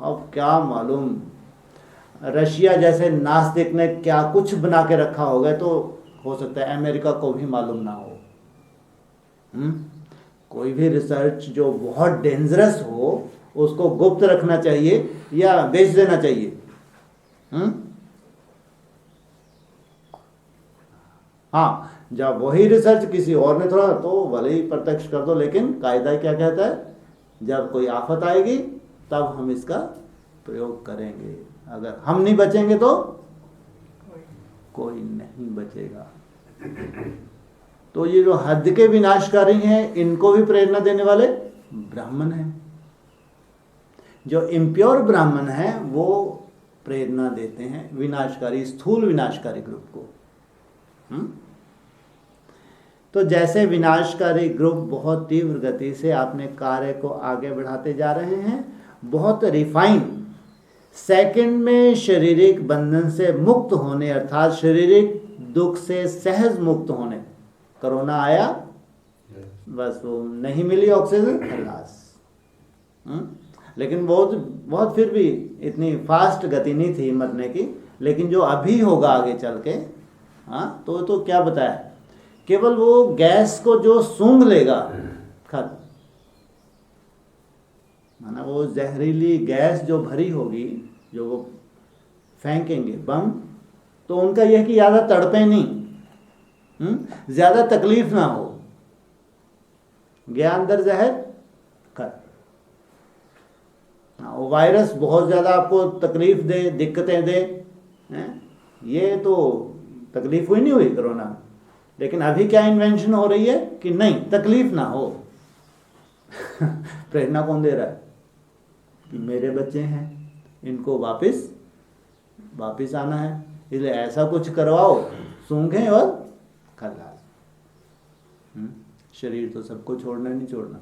अब क्या मालूम रशिया जैसे नास्तिक ने क्या कुछ बना के रखा होगा, तो हो सकता है अमेरिका को भी मालूम ना हो। कोई भी रिसर्च जो बहुत डेंजरस हो उसको गुप्त रखना चाहिए या बेच देना चाहिए? हाँ, जब वही रिसर्च किसी और ने थोड़ा, तो भले ही प्रत्यक्ष कर दो, लेकिन कायदा क्या कहता है, जब कोई आफत आएगी तब हम इसका प्रयोग करेंगे। अगर हम नहीं बचेंगे तो कोई नहीं बचेगा। तो ये जो हद के विनाशकारी हैं, इनको भी प्रेरणा देने वाले ब्राह्मण हैं। जो इम्प्योर ब्राह्मण हैं वो प्रेरणा देते हैं विनाशकारी, स्थूल विनाशकारी ग्रुप को। तो जैसे विनाशकारी ग्रुप बहुत तीव्र गति से अपने कार्य को आगे बढ़ाते जा रहे हैं, बहुत रिफाइन, सेकंड में शारीरिक बंधन से मुक्त होने, अर्थात शारीरिक दुख से सहज मुक्त होने। कोरोना आया, बस वो नहीं मिली ऑक्सीजन, खलास। लेकिन बहुत फिर भी इतनी फास्ट गति नहीं थी मरने की। लेकिन जो अभी होगा आगे चल के, तो क्या बताया, केवल वो गैस को जो सूंघ लेगा खत्म। माना वो जहरीली गैस जो भरी होगी, जो वो फेंकेंगे बम, तो उनका यह कि ज़्यादा तड़पे नहीं, ज़्यादा तकलीफ ना हो, गया अंदर जहर, खत्म। वो वायरस बहुत ज़्यादा आपको तकलीफ दे, दिक्कतें दे, ये तो तकलीफ हुई नहीं हुई कोरोना। लेकिन अभी क्या इन्वेंशन हो रही है कि नहीं, तकलीफ ना हो। प्रेरणा कौन दे रहा है कि मेरे बच्चे हैं, इनको वापिस आना है, इसलिए ऐसा कुछ करवाओ, सूंघें और खलास। शरीर तो सबको छोड़ना नहीं छोड़ना।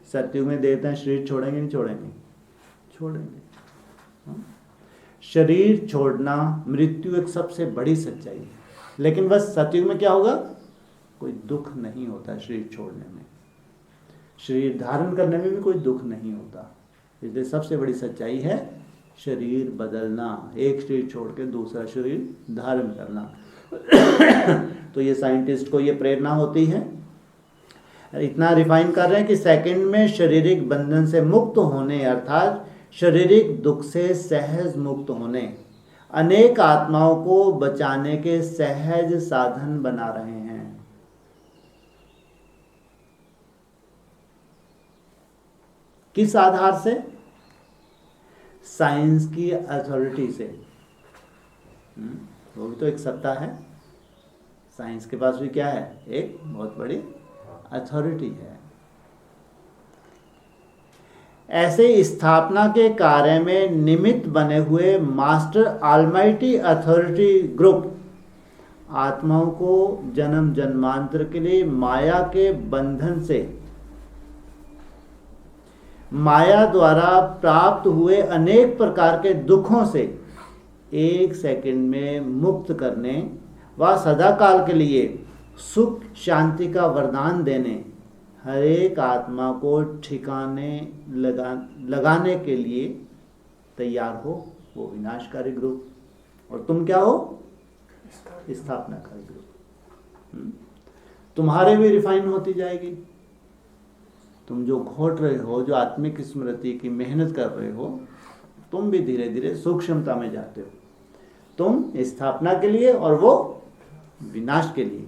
सत्युग में देवता शरीर छोड़ेंगे नहीं छोड़ेंगे? छोड़ेंगे। शरीर छोड़ना, मृत्यु एक सबसे बड़ी सच्चाई है। लेकिन बस सत्युग में क्या होगा, कोई दुख नहीं होता शरीर छोड़ने में, शरीर धारण करने में भी कोई दुख नहीं होता। इसलिए सबसे बड़ी सच्चाई है शरीर बदलना, एक शरीर छोड़ के दूसरा शरीर धारण करना। तो ये साइंटिस्ट को ये प्रेरणा होती है, इतना रिफाइन कर रहे हैं कि सेकंड में शारीरिक बंधन से मुक्त होने, अर्थात शारीरिक दुख से सहज मुक्त होने, अनेक आत्माओं को बचाने के सहज साधन बना रहे हैं। किस आधार से? साइंस की अथॉरिटी से। वो भी तो एक सत्ता है, साइंस के पास भी क्या है, एक बहुत बड़ी अथॉरिटी है। ऐसे स्थापना के कार्य में निमित्त बने हुए मास्टर ऑलमाइटी अथॉरिटी ग्रुप आत्माओं को जन्म जन्मांतर के लिए माया के बंधन से, माया द्वारा प्राप्त हुए अनेक प्रकार के दुखों से एक सेकंड में मुक्त करने व सदाकाल के लिए सुख शांति का वरदान देने, हर एक आत्मा को ठिकाने लगाने के लिए तैयार हो वो विनाशकारी ग्रुप। और तुम क्या हो? स्थापनाकारी ग्रुप। तुम्हारे भी रिफाइन होती जाएगी। तुम जो घोट रहे हो, जो आत्मिक स्मृति की मेहनत कर रहे हो, तुम भी धीरे धीरे सूक्ष्मता में जाते हो। तुम स्थापना के लिए और वो विनाश के लिए।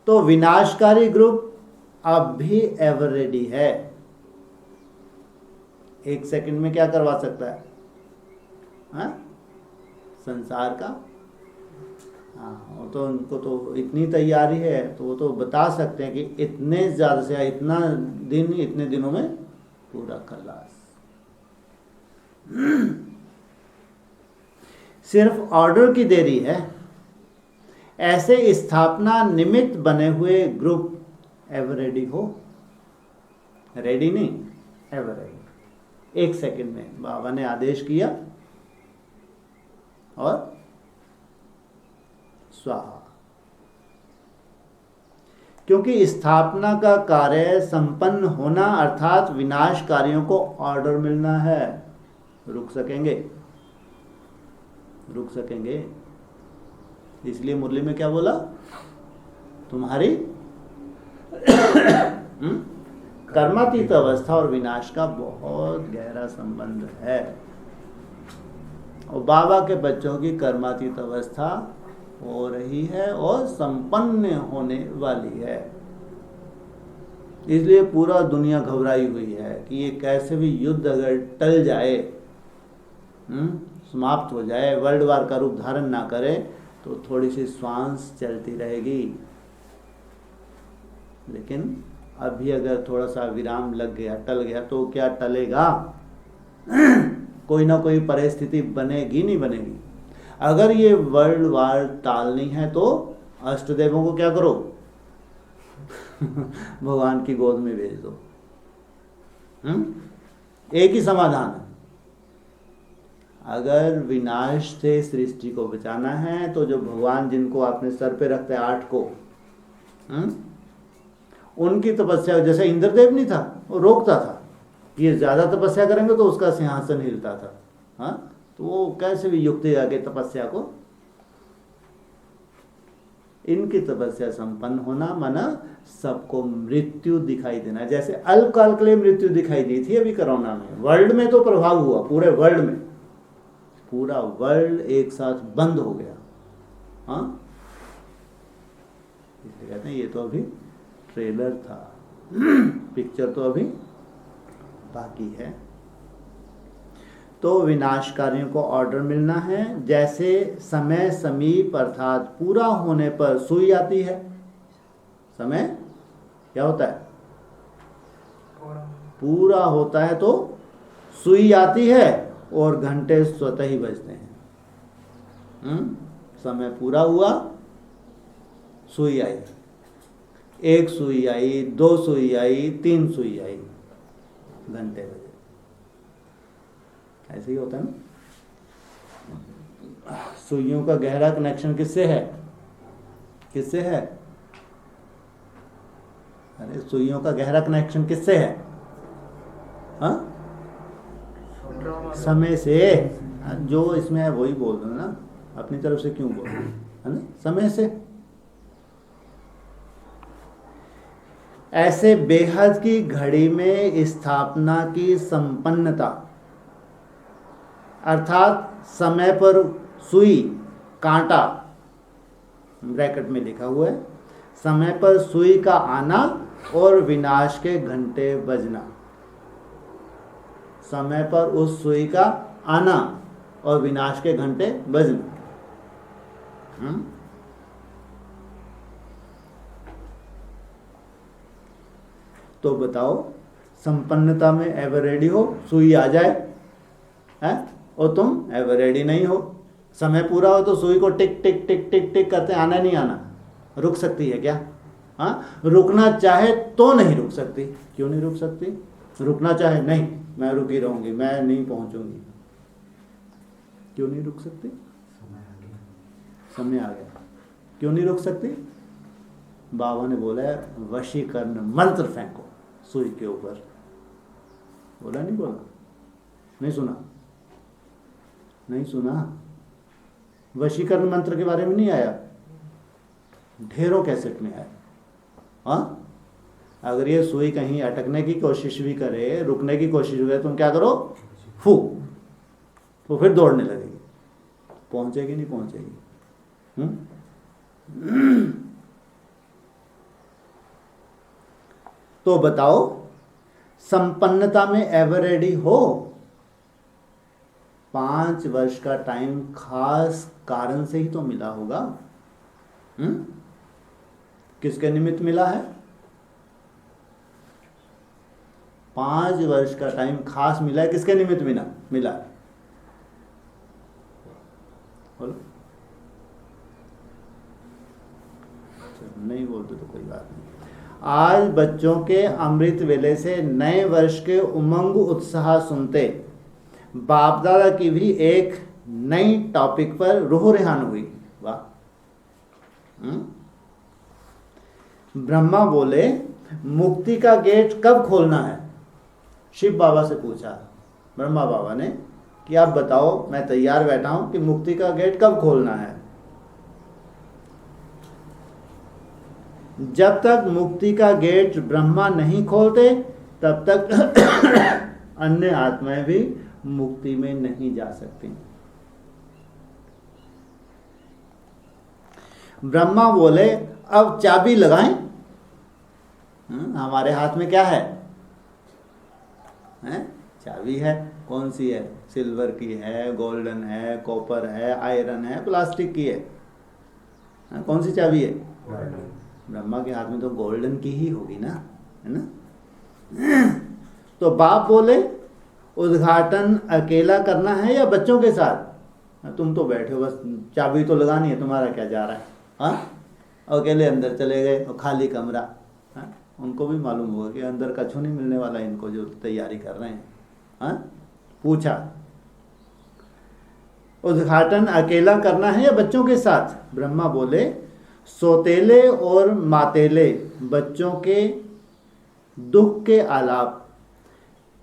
तो विनाशकारी ग्रुप अब भी एवर रेडी है। एक सेकंड में क्या करवा सकता है? संसार का। वो तो उनको तो इतनी तैयारी है, तो वो तो बता सकते हैं कि इतने ज्यादा से इतना दिन, इतने दिनों में पूरा खलास। सिर्फ ऑर्डर की देरी है। ऐसे स्थापना निमित्त बने हुए ग्रुप एवर रेडी हो। रेडी नहीं, एवर रेडी। एक सेकंड में बाबा ने आदेश किया और स्वाहा। क्योंकि स्थापना का कार्य संपन्न होना अर्थात विनाश कार्यों को ऑर्डर मिलना है। रुक सकेंगे? रुक सकेंगे? इसलिए मुरली में क्या बोला? तुम्हारी कर्मातीत अवस्था और विनाश का बहुत गहरा संबंध है। और बाबा के बच्चों की कर्मातीत अवस्था हो रही है और संपन्न होने वाली है। इसलिए पूरा दुनिया घबराई हुई है कि ये कैसे भी युद्ध अगर टल जाए, समाप्त हो जाए, वर्ल्ड वार का रूप धारण ना करे, तो थोड़ी सी श्वास चलती रहेगी। लेकिन अभी अगर थोड़ा सा विराम लग गया, टल गया, तो क्या टलेगा? कोई ना कोई परिस्थिति बनेगी, नहीं बनेगी। अगर ये वर्ल्ड वार टालनी है तो अष्टदेवों को क्या करो? भगवान की गोद में भेज दो। एक ही समाधान है। अगर विनाश से सृष्टि को बचाना है तो जो भगवान जिनको आपने सर पे रखते 8 को, उनकी तपस्या, जैसे इंद्रदेव नहीं था, वो रोकता था, ये ज्यादा तपस्या करेंगे तो उसका सिंहासन हिलता था। हाँ, तो वो कैसे भी युक्ति आगे तपस्या को, इनकी तपस्या संपन्न होना माना सबको मृत्यु दिखाई देना। जैसे अल्पकाल के लिए मृत्यु दिखाई दी थी अभी कोरोना में, वर्ल्ड में तो प्रभाव हुआ, पूरे वर्ल्ड में, पूरा वर्ल्ड एक साथ बंद हो गया। हाँ, इसलिए कहते हैं ये तो अभी ट्रेलर था, पिक्चर तो अभी बाकी है। तो विनाशकारियों को ऑर्डर मिलना है। जैसे समय समीप अर्थात पूरा होने पर सुई आती है। समय क्या होता है? पूरा होता है तो सुई आती है और घंटे स्वतः ही बजते हैं। समय पूरा हुआ, सुई आई, 1 सुई आई, 2 सुई आई, 3 सुई आई, घंटे बजे। ऐसे ही होता है ना। सुइयों का गहरा कनेक्शन किससे है? किससे है? अरे सुइयों का गहरा कनेक्शन किससे है? हाँ, समय से। जो इसमें है वही बोल रहे ना, अपनी तरफ से क्यों बोल रहे है ना? समय से। ऐसे बेहद की घड़ी में स्थापना की संपन्नता अर्थात समय पर सुई, कांटा ब्रैकेट में लिखा हुआ है, समय पर सुई का आना और विनाश के घंटे बजना। समय पर उस सुई का आना और विनाश के घंटे बजना। तो बताओ, संपन्नता में एवर रेडी हो, सुई आ जाए है, और तुम एवर रेडी नहीं हो। समय पूरा हो तो सुई को टिक टिक टिक टिक टिक करते आना नहीं आना, रुक सकती है क्या? हाँ, रुकना चाहे तो नहीं रुक सकती। क्यों नहीं रुक सकती? रुकना चाहे, नहीं मैं रुकी रहूंगी, मैं नहीं पहुंचूंगी। क्यों नहीं रुक सकती? समय आ गया। क्यों नहीं रुक सकती? बाबा ने बोला है वशीकरण मंत्र फेंको सुई के ऊपर। बोला नहीं? बोला नहीं? सुना? नहीं सुना? वशीकरण मंत्र के बारे में नहीं आया? ढेरों कैसेट में आया। हाँ, अगर ये सुई कहीं अटकने की कोशिश भी करे, रुकने की कोशिश भी करे, तुम क्या करो? फू, तो फिर दौड़ने लगेगी। पहुंचेगी नहीं पहुंचेगी? तो बताओ, संपन्नता में एवर रेडी हो? 5 वर्ष का टाइम खास कारण से ही तो मिला होगा। किसके निमित्त मिला है? 5 वर्ष का टाइम खास मिला है, किसके निमित्त मिला? बोलो। नहीं बोलते तो कोई बात नहीं। आज बच्चों के अमृत वेले से नए वर्ष के उमंग उत्साह सुनते बाप दादा की भी एक नई टॉपिक पर रूह रेहान हुई। वाह! ब्रह्मा बोले मुक्ति का गेट कब खोलना है? शिव बाबा से पूछा ब्रह्मा बाबा ने कि आप बताओ, मैं तैयार बैठा हूं कि मुक्ति का गेट कब खोलना है। जब तक मुक्ति का गेट ब्रह्मा नहीं खोलते तब तक अन्य आत्माएं भी मुक्ति में नहीं जा सकती। ब्रह्मा बोले अब चाबी लगाएं। हमारे हाथ में क्या है? चाबी है। कौन सी है? सिल्वर की है, गोल्डन है, कॉपर है, आयरन है, प्लास्टिक की है। कौन सी चाबी है? ब्रह्मा के हाथ में तो गोल्डन की ही होगी ना, है ना। तो बाप बोले उद्घाटन अकेला करना है या बच्चों के साथ? तुम तो बैठे हो, बस चाबी तो लगानी है, तुम्हारा क्या जा रहा है? हाँ, अकेले अंदर चले गए और खाली कमरा। हाँ, उनको भी मालूम होगा कि अंदर कछु नहीं मिलने वाला इनको, जो तैयारी कर रहे हैं। हाँ, पूछा उद्घाटन अकेला करना है या बच्चों के साथ? ब्रह्मा बोले सोतेले और मातेले बच्चों के दुख के आलाप,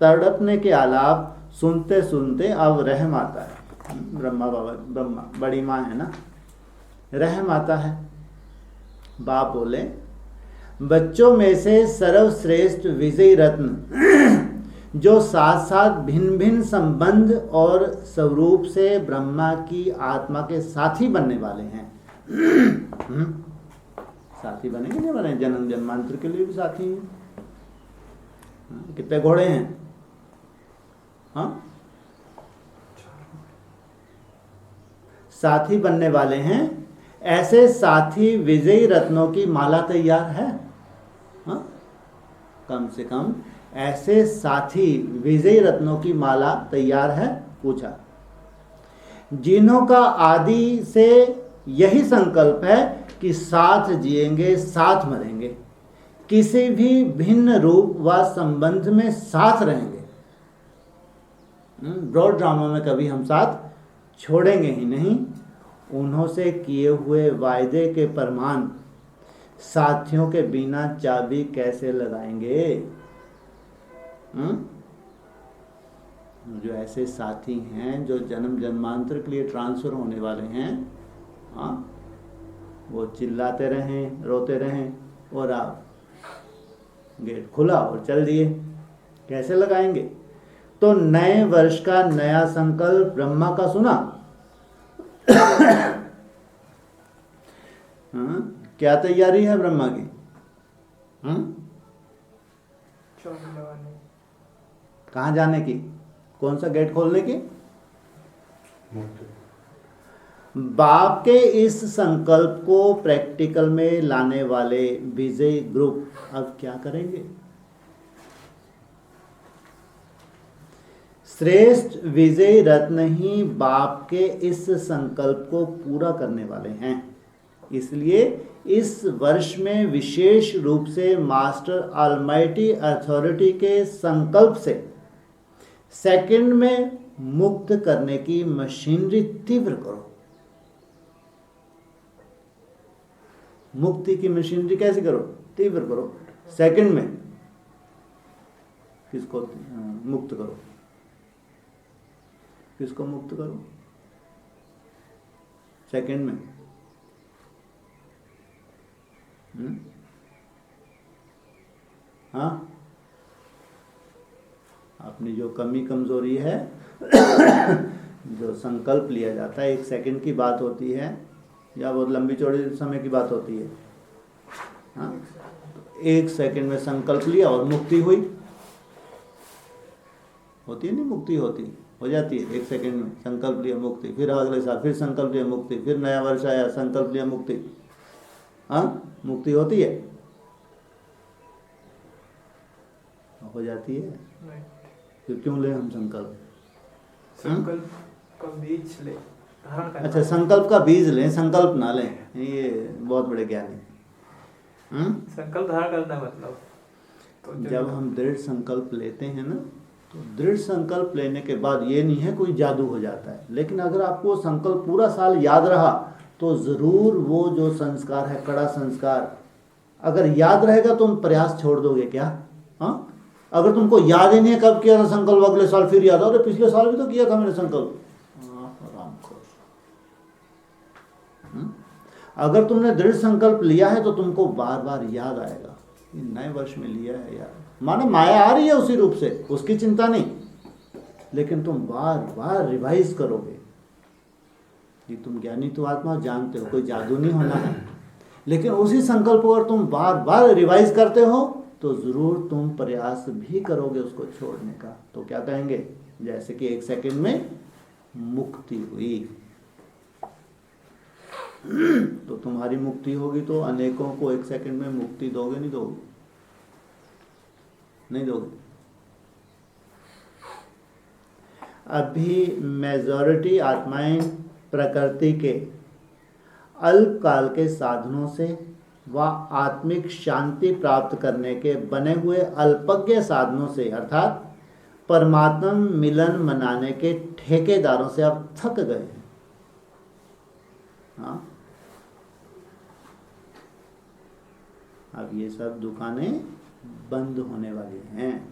तड़पने के आलाप सुनते सुनते अब रहम आता है। ब्रह्मा बड़ी माँ है ना, रहम आता है। बाप बोले बच्चों में से सर्वश्रेष्ठ विजयी रत्न जो साथ साथ भिन्न भिन्न संबंध और स्वरूप से ब्रह्मा की आत्मा के साथी बनने वाले हैं। साथी बनेंगे नहीं बने? जन्म जन्मांतर के लिए भी साथी हैं। कितने घोड़े हैं? हाँ, साथी बनने वाले हैं। ऐसे साथी विजयी रत्नों की माला तैयार है। हाँ, कम से कम ऐसे साथी विजयी रत्नों की माला तैयार है। पूछा जिन्हों का आदि से यही संकल्प है कि साथ जिएंगे साथ मरेंगे, किसी भी भिन्न रूप व संबंध में साथ रहेंगे। ब्रॉड ड्रामा में कभी हम साथ छोड़ेंगे ही नहीं। उन्हों से किए हुए वायदे के प्रमाण साथियों के बिना चाबी कैसे लगाएंगे? जो ऐसे साथी हैं जो जन्म जन्मांतर के लिए ट्रांसफर होने वाले हैं, हाँ, वो चिल्लाते रहें, रोते रहें और आप गेट खुला और चल दिए, कैसे लगाएंगे? तो नए वर्ष का नया संकल्प ब्रह्मा का सुना। हाँ, क्या तैयारी है ब्रह्मा की? कहाँ जाने की? कौन सा गेट खोलने की? बाप के इस संकल्प को प्रैक्टिकल में लाने वाले विजय ग्रुप अब क्या करेंगे? श्रेष्ठ विजय रत्न ही बाप के इस संकल्प को पूरा करने वाले हैं। इसलिए इस वर्ष में विशेष रूप से मास्टर ऑलमाइटी अथॉरिटी के संकल्प से सेकंड में मुक्त करने की मशीनरी तीव्र करो। मुक्ति की मशीनरी कैसे करो? तीव्र करो। सेकंड में किसको मुक्त करो? किसको मुक्त करो? सेकंड में हाँ, अपनी जो कमी कमजोरी है जो संकल्प लिया जाता है, 1 सेकंड की बात होती है या बहुत लंबी चौड़ी समय की बात होती है। हाँ, 1 सेकंड में संकल्प लिया और मुक्ति हुई। होती है नहीं? मुक्ति होती हो जाती है 1 सेकंड में। संकल्प लिया मुक्ति, फिर अगले साल फिर संकल्प लिया मुक्ति, फिर नया वर्ष आया संकल्प लिया मुक्ति। हाँ, मुक्ति होती है, हो जाती है। फिर क्यों ले हम संकल्प? संकल्प का बीज ले, धारण करना। अच्छा, संकल्प का बीज लें, संकल्प ना लें, ये बहुत बड़े ज्ञानी। संकल्प धारण करना मतलब तो जब हम दृढ़ संकल्प लेते हैं ना, तो दृढ़ संकल्प लेने के बाद ये नहीं है कोई जादू हो जाता है, लेकिन अगर आपको संकल्प पूरा साल याद रहा तो ज़रूर वो जो संस्कार है, कड़ा संस्कार, अगर याद रहेगा तुम प्रयास छोड़ दोगे क्या? हाँ, अगर तुमको याद ही नहीं है कब किया था संकल्प, अगले साल फिर याद, अरे पिछले साल भी तो किया था मैंने संकल्प, आराम करो। अगर तुमने दृढ़ संकल्प लिया है तो तुमको बार बार याद आएगा, ये नए वर्ष में लिया है यार, माने माया आ रही है उसी रूप से, उसकी चिंता नहीं, लेकिन तुम बार बार रिवाइज करोगे। ये तुम ज्ञानी तो आत्मा जानते हो, कोई जादू नहीं होना है, लेकिन उसी संकल्प को अगर तुम बार बार रिवाइज करते हो तो जरूर तुम प्रयास भी करोगे उसको छोड़ने का। तो क्या कहेंगे, जैसे कि 1 सेकंड में मुक्ति हुई, तो तुम्हारी मुक्ति होगी तो अनेकों को 1 सेकंड में मुक्ति दोगे नहीं दोगे? नहीं दोगे। अभी मेजॉरिटी आत्माएं प्रकृति के अल्पकाल के साधनों से व आत्मिक शांति प्राप्त करने के बने हुए अल्पज्ञ साधनों से अर्थात परमात्मा मिलन मनाने के ठेकेदारों से अब थक गए हैं। हाँ, अब ये सब दुकानें बंद होने वाली हैं।